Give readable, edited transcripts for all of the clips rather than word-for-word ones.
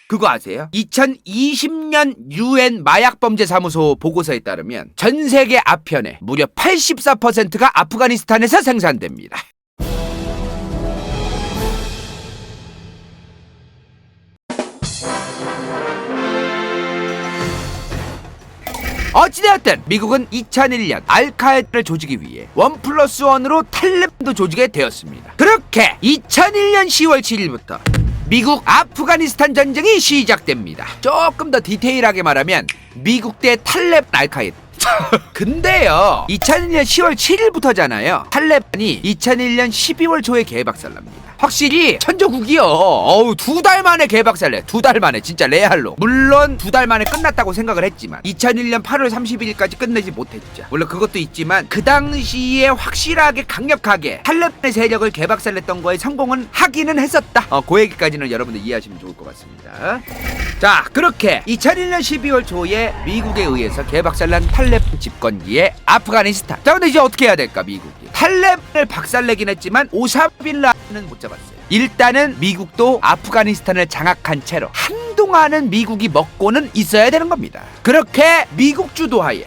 그거 아세요? 2020년 UN 마약범죄사무소 보고서에 따르면 전 세계 아편의 무려 84%가 아프가니스탄에서 생산됩니다. 어찌되었든 미국은 2001년 알카에다를 조지기 위해 1+1으로 탈레반도 조지게 되었습니다. 그렇게 2001년 10월 7일부터 미국 아프가니스탄 전쟁이 시작됩니다. 조금 더 디테일하게 말하면 미국 대 탈레반 알카에다. 근데요 2001년 10월 7일부터잖아요. 탈레반이 2001년 12월 초에 개박살납니다. 확실히 천조국이요. 어우 2달 만에 개박살내. 2달 만에 진짜 레알로. 물론 2달 만에 끝났다고 생각을 했지만 2001년 8월 31일까지 끝내지 못했죠. 물론 그것도 있지만 그 당시에 확실하게 강력하게 탈레반의 세력을 개박살냈던 거에 성공은 하기는 했었다. 그 얘기까지는 여러분들 이해하시면 좋을 것 같습니다. 자 그렇게 2001년 12월 초에 미국에 의해서 개박살난 탈레반 집권기의 아프가니스탄. 자 근데 이제 어떻게 해야 될까 미국이. 탈레반을 박살내긴 했지만 오사마 빈 라덴은 못 잡았어요. 일단은 미국도 아프가니스탄을 장악한 채로 한동안은 미국이 먹고는 있어야 되는 겁니다. 그렇게 미국 주도하에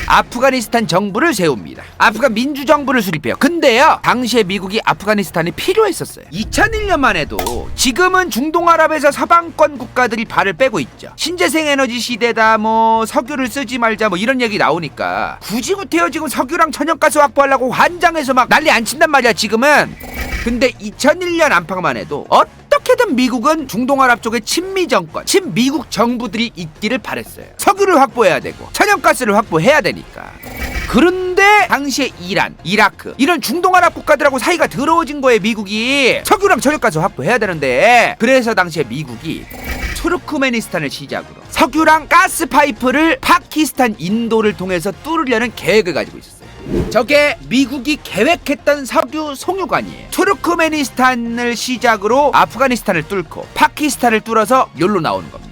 아프가니스탄 정부를 세웁니다. 아프간 민주정부를 수립해요. 근데요 당시에 미국이 아프가니스탄이 필요했었어요. 2001년만 해도 지금은 중동아랍에서 서방권 국가들이 발을 빼고 있죠. 신재생 에너지 시대다 뭐 석유를 쓰지 말자 뭐 이런 얘기 나오니까 굳이 구태여 지금 석유랑 천연가스 확보하려고 환장해서 막 난리 안 친단 말이야 지금은. 근데 2001년 안팎만 해도 어떻게든 미국은 중동아랍 쪽에 친미 정권, 친미국 정부들이 있기를 바랬어요. 석유를 확보해야 되고 천연가스를 확보해야 되니까. 그런데 당시에 이란, 이라크 이런 중동아랍 국가들하고 사이가 더러워진 거예요. 미국이 석유랑 천연가스 확보해야 되는데. 그래서 당시에 미국이 투르크메니스탄을 시작으로 석유랑 가스 파이프를 파키스탄, 인도를 통해서 뚫으려는 계획을 가지고 있었어요. 저게 미국이 계획했던 석유 송유관이에요. 투르크메니스탄을 시작으로 아프가니스탄을 뚫고 파키스탄을 뚫어서 여기로 나오는 겁니다.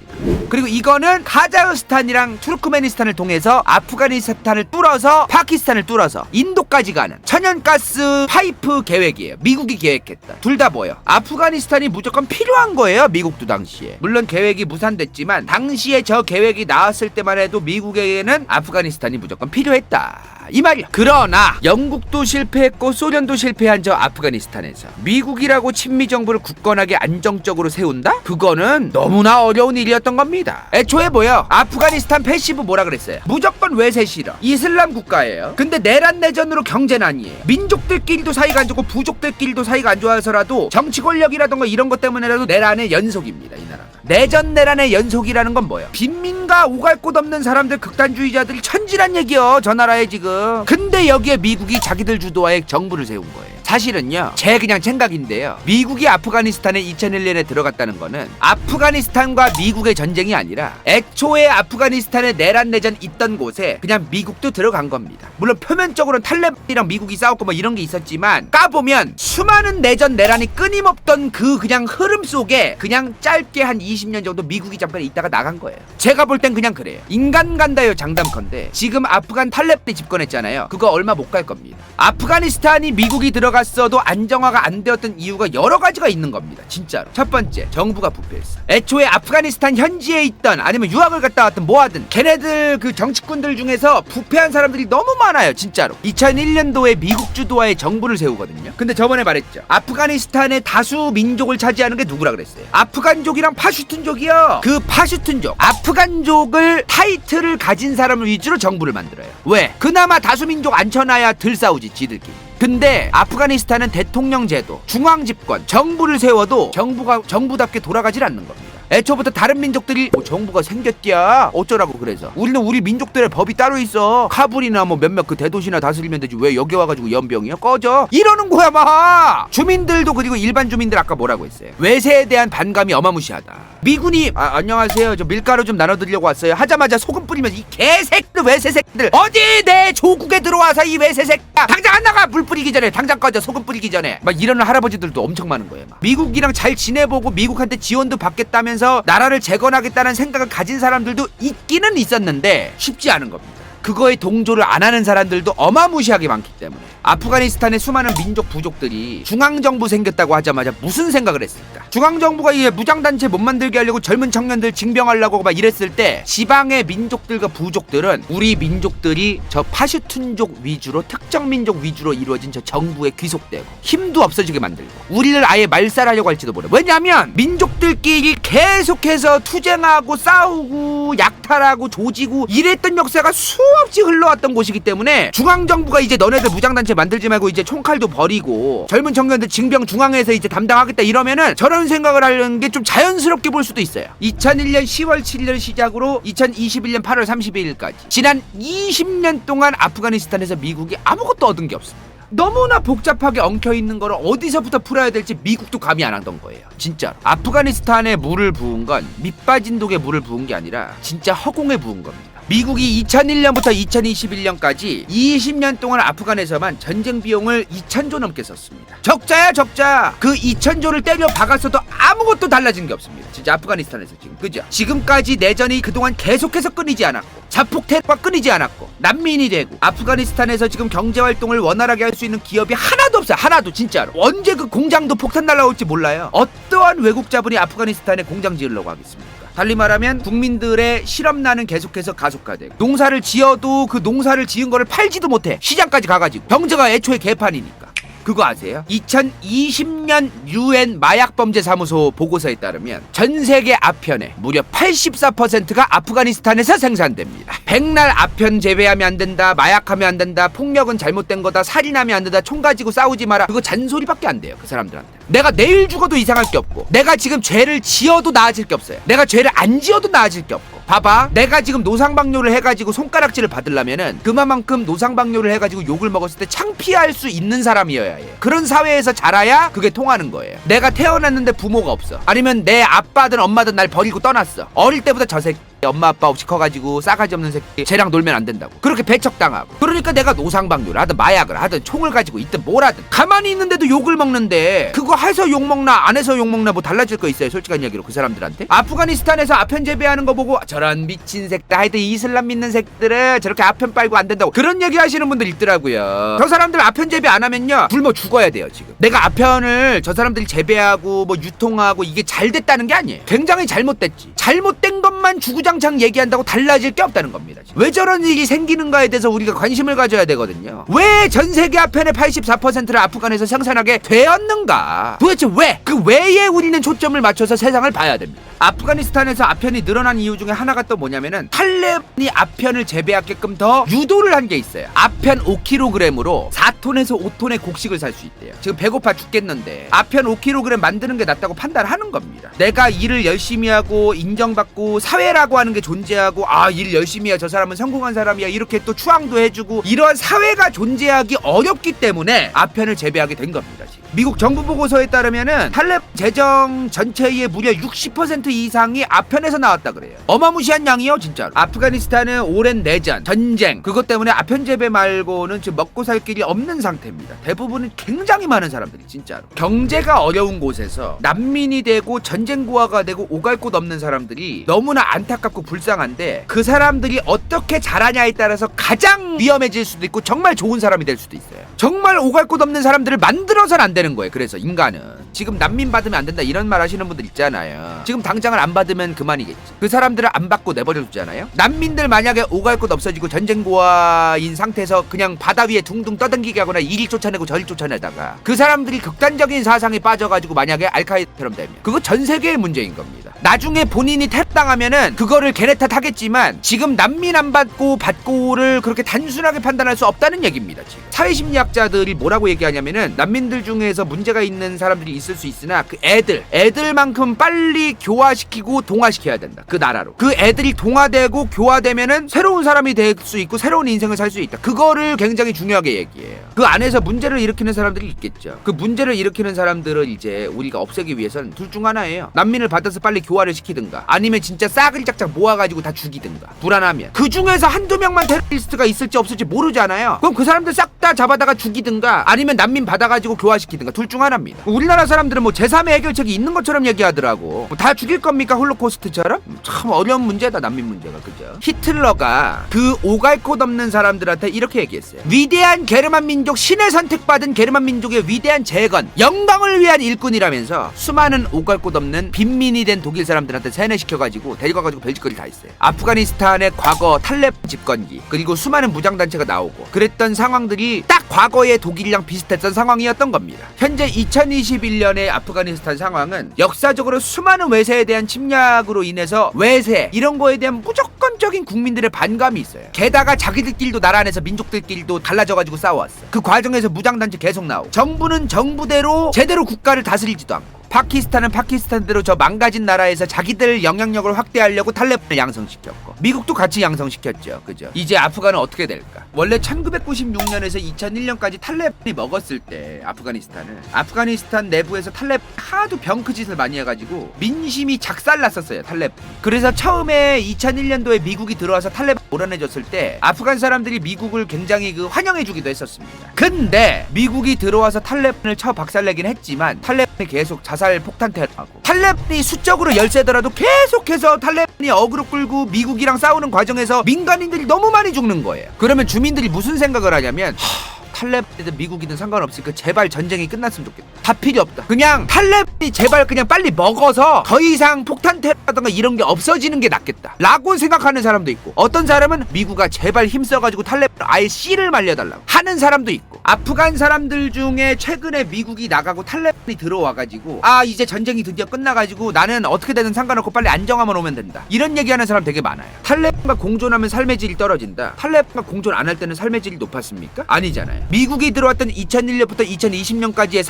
그리고 이거는 카자흐스탄이랑 투르크메니스탄을 통해서 아프가니스탄을 뚫어서 파키스탄을 뚫어서 인도까지 가는 천연가스 파이프 계획이에요. 미국이 계획했다. 둘 다 뭐예요? 아프가니스탄이 무조건 필요한 거예요. 미국도 당시에. 물론 계획이 무산됐지만 당시에 저 계획이 나왔을 때만 해도 미국에게는 아프가니스탄이 무조건 필요했다 이 말이야. 그러나 영국도 실패했고 소련도 실패한 저 아프가니스탄에서 미국이라고 친미 정부를 굳건하게 안정적으로 세운다? 그거는 너무나 어려운 일이었던 겁니다. 애초에 뭐야? 아프가니스탄 패시브 뭐라 그랬어요? 무조건 외세 실어. 이슬람 국가예요. 근데 내란내전으로 경제난이에요. 민족들끼리도 사이가 안 좋고 부족들끼리도 사이가 안 좋아서라도 정치 권력이라던가 이런 것 때문에라도 내란의 연속입니다. 이 나라가. 내전 내란의 연속이라는 건 뭐예요? 빈민가 오갈 곳 없는 사람들 극단주의자들이 천지란 얘기요. 저 나라에 지금. 근데 여기에 미국이 자기들 주도하에 정부를 세운 거예요. 사실은요 제 그냥 생각인데요 미국이 아프가니스탄에 2001년에 들어갔다는 거는 아프가니스탄과 미국의 전쟁이 아니라 애초에 아프가니스탄에 내란내전 있던 곳에 그냥 미국도 들어간 겁니다. 물론 표면적으로는 탈레반이랑 미국이 싸웠고 뭐 이런 게 있었지만 까보면 수많은 내전 내란이 끊임없던 그 그냥 흐름 속에 그냥 짧게 한 20년 정도 미국이 잠깐 있다가 나간 거예요. 제가 볼 땐 그냥 그래요. 인간 간다요 장담컨대 지금 아프간 탈레반이 집권했잖아요. 그거 얼마 못 갈 겁니다. 아프가니스탄이 미국이 들어갔어도 안정화가 안 되었던 이유가 여러 가지가 있는 겁니다. 진짜로. 첫 번째, 정부가 부패했어. 애초에 아프가니스탄 현지에 있던 아니면 유학을 갔다 왔든 뭐하든 걔네들 그 정치꾼들 중에서 부패한 사람들이 너무 많아요. 진짜로. 2001년도에 미국 주도하에 정부를 세우거든요. 근데 저번에 말했죠. 아프가니스탄의 다수 민족을 차지하는 게 누구라 그랬어요? 아프간족이랑 파슈툰족이요. 그 파슈툰족, 아프간족을 타이틀을 가진 사람을 위주로 정부를 만들어요. 왜? 그나마 다수민족 앉혀놔야 덜 싸우지 지들끼리. 근데 아프가니스탄은 대통령 제도, 중앙집권, 정부를 세워도 정부가 정부답게 돌아가질 않는 겁니다. 애초부터 다른 민족들이 뭐 정부가 생겼디야 어쩌라고. 그래서 우리는 우리 민족들의 법이 따로 있어. 카불이나 뭐 몇몇 그 대도시나 다스리면 되지 왜 여기 와가지고 연병이야? 꺼져 이러는 거야 막. 주민들도 그리고 일반 주민들 아까 뭐라고 했어요? 외세에 대한 반감이 어마무시하다. 미군이 안녕하세요 저 밀가루 좀 나눠드리려고 왔어요 하자마자 소금 뿌리면서 이 개새끼들 외세 새끼들 어디 내 조국에 들어와서 이 외세 새끼야 당장 안 나가. 물 뿌리기 전에 당장 꺼져. 소금 뿌리기 전에. 막 이러는 할아버지들도 엄청 많은 거예요. 막. 미국이랑 잘 지내보고 미국한테 지원도 받겠다면서 나라를 재건하겠다는 생각을 가진 사람들도 있기는 있었는데 쉽지 않은 겁니다. 그거에 동조를 안 하는 사람들도 어마무시하게 많기 때문에 아프가니스탄의 수많은 민족 부족들이 중앙정부 생겼다고 하자마자 무슨 생각을 했을까? 중앙정부가 이 무장단체 못 만들게 하려고 젊은 청년들 징병하려고 막 이랬을 때 지방의 민족들과 부족들은 우리 민족들이 저 파슈툰족 위주로 특정 민족 위주로 이루어진 저 정부에 귀속되고 힘도 없어지게 만들고 우리를 아예 말살하려고 할지도 몰라. 왜냐면 민족들끼리 계속해서 투쟁하고 싸우고 약탈하고 조지고 이랬던 역사가 수없이 흘러왔던 곳이기 때문에 중앙정부가 이제 너네들 무장단체 만들지 말고 이제 총칼도 버리고 젊은 청년들 징병 중앙에서 이제 담당하겠다 이러면은 저런 생각을 하는 게 좀 자연스럽게 볼 수도 있어요. 2001년 10월 7일 시작으로 2021년 8월 31일까지 지난 20년 동안 아프가니스탄에서 미국이 아무것도 얻은 게 없습니다. 너무나 복잡하게 엉켜있는 거를 어디서부터 풀어야 될지 미국도 감이 안 하던 거예요. 진짜로. 아프가니스탄에 물을 부은 건 밑빠진 독에 물을 부은 게 아니라 진짜 허공에 부은 겁니다. 미국이 2001년부터 2021년까지 20년 동안 아프간에서만 전쟁 비용을 2,000조 넘게 썼습니다. 적자야 적자. 그 2,000조를 때려 박았어도 아무것도 달라진 게 없습니다. 진짜 아프가니스탄에서 지금 그죠? 지금까지 내전이 그동안 계속해서 끊이지 않았고 자폭 테러가 끊이지 않았고 난민이 되고 아프가니스탄에서 지금 경제활동을 원활하게 할 수 있는 기업이 하나도 없어요. 하나도 진짜로. 언제 그 공장도 폭탄 날라올지 몰라요. 어떠한 외국 자본이 아프가니스탄에 공장 지으려고 하겠습니까? 달리 말하면 국민들의 실업난은 계속해서 가속화되고 농사를 지어도 그 농사를 지은 거를 팔지도 못해. 시장까지 가가지고 경제가 애초에 개판이니까. 그거 아세요? 2020년 UN 마약범죄사무소 보고서에 따르면 전 세계 아편의 무려 84%가 아프가니스탄에서 생산됩니다. 백날 아편 재배하면 안 된다, 마약하면 안 된다, 폭력은 잘못된 거다, 살인하면 안 된다, 총 가지고 싸우지 마라. 그거 잔소리밖에 안 돼요. 그 사람들한테. 내가 내일 죽어도 이상할 게 없고 내가 지금 죄를 지어도 나아질 게 없어요. 내가 죄를 안 지어도 나아질 게 없고 봐봐, 내가 지금 노상방뇨를 해가지고 손가락질을 받으려면은 그만큼 노상방뇨를 해가지고 욕을 먹었을 때 창피할 수 있는 사람이어야 해. 그런 사회에서 자라야 그게 통하는 거예요. 내가 태어났는데 부모가 없어, 아니면 내 아빠든 엄마든 날 버리고 떠났어. 어릴 때부터 저 새끼 엄마 아빠 없이 커가지고 싸가지 없는 새끼 쟤랑 놀면 안 된다고 그렇게 배척당하고, 그러니까 내가 노상방뇨를 하든 마약을 하든 총을 가지고 있든 뭘 하든 가만히 있는데도 욕을 먹는데 그거 해서 욕먹나 안 해서 욕먹나 뭐 달라질 거 있어요? 솔직한 이야기로 그 사람들한테. 아프가니스탄에서 아편 재배하는 거 보고 저런 미친 새끼들, 하여튼 이슬람 믿는 새끼들은 저렇게 아편 빨고 안 된다고 그런 얘기 하시는 분들 있더라고요. 저 사람들 아편 재배 안 하면요 굶어 죽어야 돼요. 지금 내가 아편을 저 사람들이 재배하고 뭐 유통하고 이게 잘 됐다는 게 아니에요. 굉장히 잘못됐지. 잘못된 것만 주구장창 얘기한다고 달라질 게 없다는 겁니다. 지금. 왜 저런 일이 생기는가에 대해서 우리가 관심을 가져야 되거든요. 왜 전 세계 아편의 84%를 아프간에서 생산하게 되었는가? 도대체 왜? 그 왜에 우리는 초점을 맞춰서 세상을 봐야 됩니다. 아프가니스탄에서 아편이 늘어난 이유 중에 하나가 또 뭐냐면은 탈레반이 아편을 재배하게끔 더 유도를 한 게 있어요. 아편 5kg으로 4톤에서 5톤의 곡식을 살 수 있대요. 지금 배고파 죽겠는데 아편 5kg 만드는 게 낫다고 판단하는 겁니다. 내가 일을 열심히 하고 인정받고 사회라고 하는 게 존재하고 일 열심히 해야 저 사람은 성공한 사람이야 이렇게 또 추앙도 해주고 이러한 사회가 존재하기 어렵기 때문에 아편을 재배하게 된 겁니다. 지금. 미국 정부 보고서에 따르면은 탈레반 재정 전체의 무려 60% 이상이 아편에서 나왔다 그래요. 어마무시한 양이요 진짜로. 아프가니스탄은 오랜 내전, 전쟁 그것 때문에 아편 재배 말고는 지금 먹고 살 길이 없는 상태입니다. 대부분은 굉장히 많은 사람들이 진짜로 경제가 어려운 곳에서 난민이 되고 전쟁고아가 되고 오갈 곳 없는 사람들이 너무나 안타깝고 불쌍한데 그 사람들이 어떻게 자라냐에 따라서 가장 위험해질 수도 있고 정말 좋은 사람이 될 수도 있어요. 정말 오갈 곳 없는 사람들을 만들어서는 안 되는 거예요. 그래서 인간은 지금 난민 받으면 안 된다 이런 말 하시는 분들 있잖아요. 지금 당장을 안 받으면 그만이겠지. 그 사람들을 안 받고 내버려두잖아요. 난민들 만약에 오갈 곳 없어지고 전쟁고아인 상태에서 그냥 바다 위에 둥둥 떠댕기게 하거나 이리 쫓아내고 저리 쫓아내다가 그 사람들이 극단적인 사상에 빠져가지고 만약에 알카에다처럼 되면 그거 전 세계의 문제인 겁니다. 나중에 본인이 테러당하면은 그거를 걔네 탓하겠지만 지금 난민 안 받고를 그렇게 단순하게 판단할 수 없다는 얘기입니다. 지금 사회심리학자들이 뭐라고 얘기하냐면은 난민들 중에서 문제가 있는 사람들이 있을 수 있으나 그 애들만큼 빨리 교화시키고 동화시켜야 된다. 그 나라로. 그 애들이 동화되고 교화되면은 새로운 사람이 될 수 있고 새로운 인생을 살 수 있다. 그거를 굉장히 중요하게 얘기해요. 그 안에서 문제를 일으키는 사람들이 있겠죠. 그 문제를 일으키는 사람들을 이제 우리가 없애기 위해서는 둘 중 하나예요. 난민을 받아서 빨리 교화를 시키든가 아니면 진짜 싹을 짝짝 모아가지고 다 죽이든가. 불안하면 그 중에서 한두 명만 테러리스트가 있을지 없을지 모르잖아요. 그럼 그 사람들 싹 다 잡아다가 죽이든가 아니면 난민 받아가지고 교화시키든가 둘 중 하나입니다. 우리나라 사람들은 뭐 제3의 해결책이 있는 것처럼 얘기하더라고. 뭐 다 죽일 겁니까 홀로코스트처럼? 참 어려운 문제다 난민 문제가. 그죠? 히틀러가 그 오갈 곳 없는 사람들한테 이렇게 얘기했어요. 위대한 게르만 민족, 신의 선택받은 게르만 민족의 위대한 재건, 영광을 위한 일꾼이라면서 수많은 오갈 곳 없는 빈민이 된 독일 사람들한테 세뇌시켜가지고 데려가가지고 별짓거리 다 했어요. 아프가니스탄의 과거 탈레반 집권기 그리고 수많은 무장단체가 나오고 그랬던 상황들이 딱 과거의 독일이랑 비슷했던 상황이었던 겁니다. 현재 2021년의 아프가니스탄 상황은 역사적으로 수많은 외세에 대한 침략으로 인해서 외세 이런 거에 대한 무조건적인 국민들의 반감이 있어요. 게다가 자기들끼리도 나라 안에서 민족들끼리도 갈라져가지고 싸워왔어. 그 과정에서 무장단체 계속 나오고 정부는 정부대로 제대로 국가를 다스리지도 않고 파키스탄은 파키스탄대로 저 망가진 나라에서 자기들 영향력을 확대하려고 탈레반을 양성시켰고 미국도 같이 양성시켰죠. 그죠? 이제 아프간은 어떻게 될까? 원래 1996년에서 2001년까지 탈레반이 먹었을 때 아프가니스탄 내부에서 탈레반이 하도 병크짓을 많이 해가지고 민심이 작살났었어요. 탈레반. 그래서 처음에 2001년도에 미국이 들어와서 탈레반 몰아내줬을 때 아프간 사람들이 미국을 굉장히 환영해주기도 했었습니다. 근데 미국이 들어와서 탈레반을 쳐 박살내긴 했지만 탈레반이 계속 자살 폭탄 테러하고 탈레반이 수적으로 열세더라도 계속해서 탈레반이 어그로 끌고 미국이랑 싸우는 과정에서 민간인들이 너무 많이 죽는 거예요. 그러면 주민들이 무슨 생각을 하냐면 탈레반이든 미국이든 상관없으니까 제발 전쟁이 끝났으면 좋겠다. 다 필요 없다. 그냥 탈레반이 제발 그냥 빨리 먹어서 더 이상 폭탄 테러라던가 이런 게 없어지는 게 낫겠다 라고 생각하는 사람도 있고 어떤 사람은 미국아 제발 힘써가지고 탈레반 아예 씨를 말려달라고 하는 사람도 있고 아프간 사람들 중에 최근에 미국이 나가고 탈레반이 들어와가지고 이제 전쟁이 드디어 끝나가지고 나는 어떻게 되든 상관없고 빨리 안정화만 오면 된다 이런 얘기하는 사람 되게 많아요. 탈레반과 공존하면 삶의 질이 떨어진다. 탈레반과 공존 안 할 때는 삶의 질이 높았습니까? 아니잖아요. 미국이 들어왔던 2001년부터 2020년까지의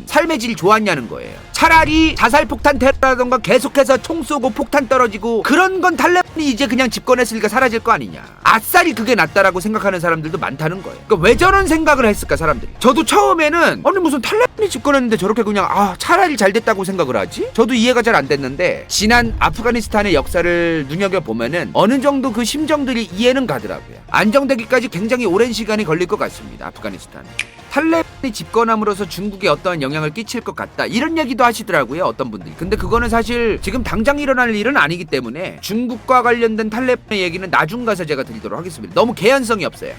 삶의 질이 좋았냐는 거예요. 차라리 자살폭탄 테러라던가 계속해서 총 쏘고 폭탄 떨어지고 그런 건 탈레반이 이제 그냥 집권했으니까 사라질 거 아니냐. 아싸리 그게 낫다라고 생각하는 사람들도 많다는 거예요. 그러니까 왜 저런 생각을 했을까 사람들이. 저도 처음에는 아니 무슨 탈레반이 집권했는데 저렇게 그냥 차라리 잘 됐다고 생각을 하지? 저도 이해가 잘 안 됐는데 지난 아프가니스탄의 역사를 눈여겨보면은 어느 정도 그 심정들이 이해는 가더라고요. 안정되기까지 굉장히 오랜 시간이 걸릴 것 같습니다. 아프가니스탄. 탈레반이 집권함으로써 중국에 어떤 영향을 끼칠 것 같다 이런 얘기도 하시더라고요 어떤 분들이. 근데 그거는 사실 지금 당장 일어날 일은 아니기 때문에 중국과 관련된 탈레반의 얘기는 나중 가서 제가 드리도록 하겠습니다. 너무 개연성이 없어요.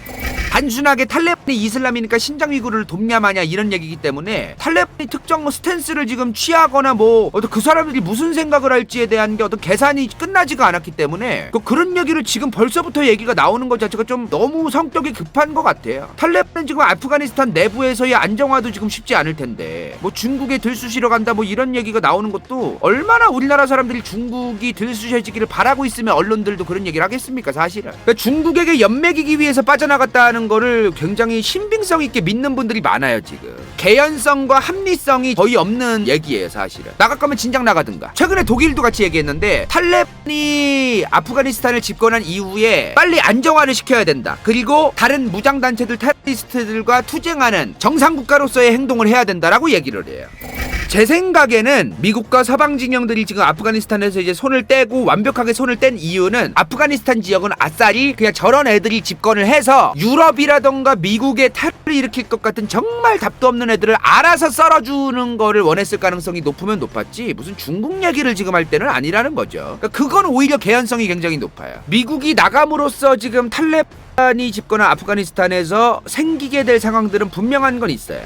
단순하게 탈레반이 이슬람이니까 신장 위구르를 돕냐 마냐 이런 얘기이기 때문에 탈레반이 특정 스탠스를 지금 취하거나 그 사람들이 무슨 생각을 할지에 대한 게 어떤 계산이 끝나지가 않았기 때문에 그런 얘기를 지금 벌써부터 얘기가 나오는 것 자체가 좀 너무 성격이 급한 것 같아요. 탈레반은 지금 아프가니스탄 내부에서의 안정화도 지금 쉽지 않을 텐데 중국에 들쑤시러 간다 이런 얘기가 나오는 것도 얼마나 우리나라 사람들이 중국이 들쑤셔지기를 바라고 있으면 언론들도 그런 얘기를 하겠습니까 사실은. 그러니까 중국에게 연맥이기 위해서 빠져나갔다는 거를 굉장히 신빙성 있게 믿는 분들이 많아요. 지금 개연성과 합리성이 거의 없는 얘기예요 사실은. 나갈 거면 진작 나가든가. 최근에 독일도 같이 얘기했는데 탈레반이 아프가니스탄을 집권한 이후에 빨리 안정화를 시켜야 된다. 그리고 다른 무장단체들 테러리스트들과 투쟁하는 정상국가로서의 행동을 해야 된다라고 얘기를 해요. 제 생각에는 미국과 서방 진영들이 지금 아프가니스탄에서 이제 손을 떼고 완벽하게 손을 뗀 이유는 아프가니스탄 지역은 아싸리 그냥 저런 애들이 집권을 해서 유럽이라던가 미국의 테러를 일으킬 것 같은 정말 답도 없는 애들을 알아서 썰어주는 거를 원했을 가능성이 높으면 높았지 무슨 중국 얘기를 지금 할 때는 아니라는 거죠. 그러니까 그건 오히려 개연성이 굉장히 높아요. 미국이 나감으로써 지금 탈레반이 집권한 아프가니스탄에서 생기게 될 상황들은 분명한 건 있어요.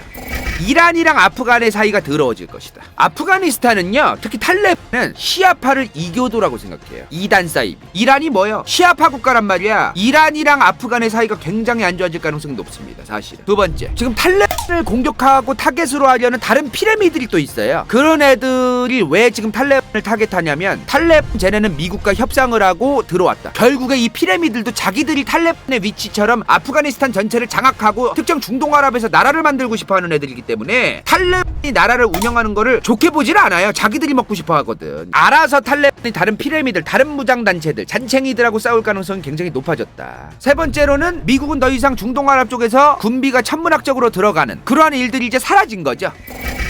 이란이랑 아프간의 사이가 더러워질 것이다. 아프가니스탄은요 특히 탈레반은 시아파를 이교도라고 생각해요. 이단 사이비. 이란이 뭐요? 시아파 국가란 말이야. 이란이랑 아프간의 사이가 굉장히 안 좋아질 가능성이 높습니다 사실은. 두 번째, 지금 탈레반을 공격하고 타겟으로 하려는 다른 피라미드들이 또 있어요. 그런 애들이 왜 지금 탈레반을 타겟하냐면 탈레반 쟤네는 미국과 협상을 하고 들어왔다. 결국에 이 피라미드들도 자기들이 탈레반의 위치처럼 아프가니스탄 전체를 장악하고 특정 중동아랍에서 나라를 만들고 싶어하는 애들이기 때문에 탈레반이 나라를 운영하는 거를 좋게 보질 않아요. 자기들이 먹고 싶어 하거든. 알아서 탈레반이 다른 피라미드, 다른 무장단체들, 잔챙이들하고 싸울 가능성이 굉장히 높아졌다. 세 번째로는 미국은 더 이상 중동아랍 쪽에서 군비가 천문학적으로 들어가는 그러한 일들이 이제 사라진 거죠.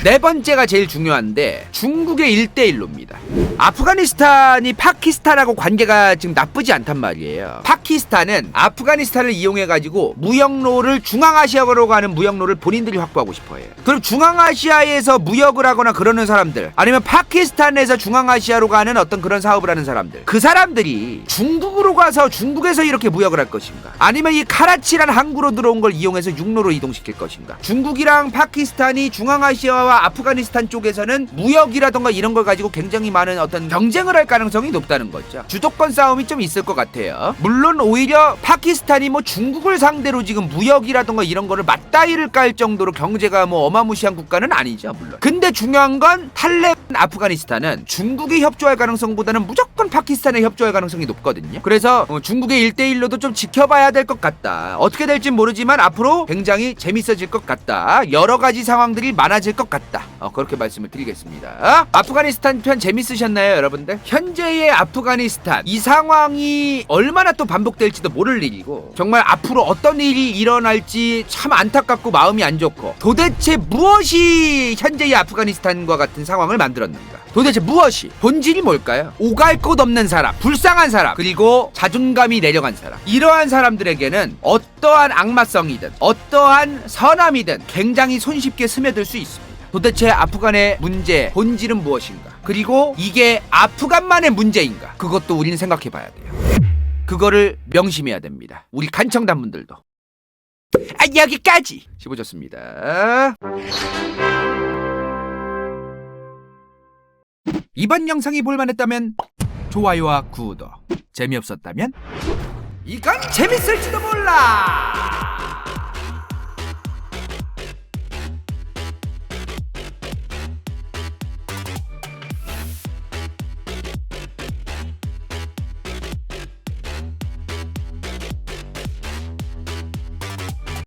네 번째가 제일 중요한데 중국의 1대1로입니다. 있습니다. 아프가니스탄이 파키스탄하고 관계가 지금 나쁘지 않단 말이에요. 파키스탄은 아프가니스탄을 이용해가지고 무역로를 중앙아시아로 가는 무역로를 본인들이 확보하고 싶어해요. 그럼 중앙아시아에서 무역을 하거나 그러는 사람들, 아니면 파키스탄에서 중앙아시아로 가는 어떤 그런 사업을 하는 사람들, 그 사람들이 중국으로 가서 중국에서 이렇게 무역을 할 것인가, 아니면 이 카라치란 항구로 들어온 걸 이용해서 육로로 이동시킬 것인가. 중국이랑 파키스탄이 중앙아시아와 아프가니스탄 쪽에서는 무역이라던가 이런 걸 가지고 굉장히 많은 어떤 경쟁을 할 가능성이 높다는 거죠. 주도권 싸움이 좀 있을 것 같아요. 물론 오히려 파키스탄이 뭐 중국을 상대로 지금 무역이라던가 이런 거를 맞다이를 깔 정도로 경제가 뭐 어마무시한 국가는 아니죠, 물론. 근데 중요한 건 탈레반 아프가니스탄은 중국이 협조할 가능성보다는 무조건 파키스탄에 협조할 가능성이 높거든요. 그래서 중국의 1대1로도 좀 지켜봐야 될 것 같다. 어떻게 될진 모르지만 앞으로 굉장히 재밌어질 것 같다. 여러 가지 상황들이 많아질 것 같다. 그렇게 말씀을 드리겠습니다. 아프가니스탄 편 재밌으셨나요, 여러분들? 현재의 아프가니스탄, 이 상황이 얼마나 또 반복될지도 모를 일이고, 정말 앞으로 어떤 일이 일어날지 참 안타깝고 마음이 안 좋고, 도대체 무엇이 현재의 아프가니스탄과 같은 상황을 만들었는가? 도대체 무엇이? 본질이 뭘까요? 오갈 곳 없는 사람, 불쌍한 사람, 그리고 자존감이 내려간 사람. 이러한 사람들에게는 어떠한 악마성이든 어떠한 선함이든 굉장히 손쉽게 스며들 수 있습니다. 도대체 아프간의 문제, 본질은 무엇인가? 그리고 이게 아프간만의 문제인가? 그것도 우리는 생각해 봐야 돼요. 그거를 명심해야 됩니다. 우리 간청단분들도. 여기까지! 씹어줬습니다. 이번 영상이 볼만했다면 좋아요와 구독, 재미없었다면 이건 재밌을지도 몰라!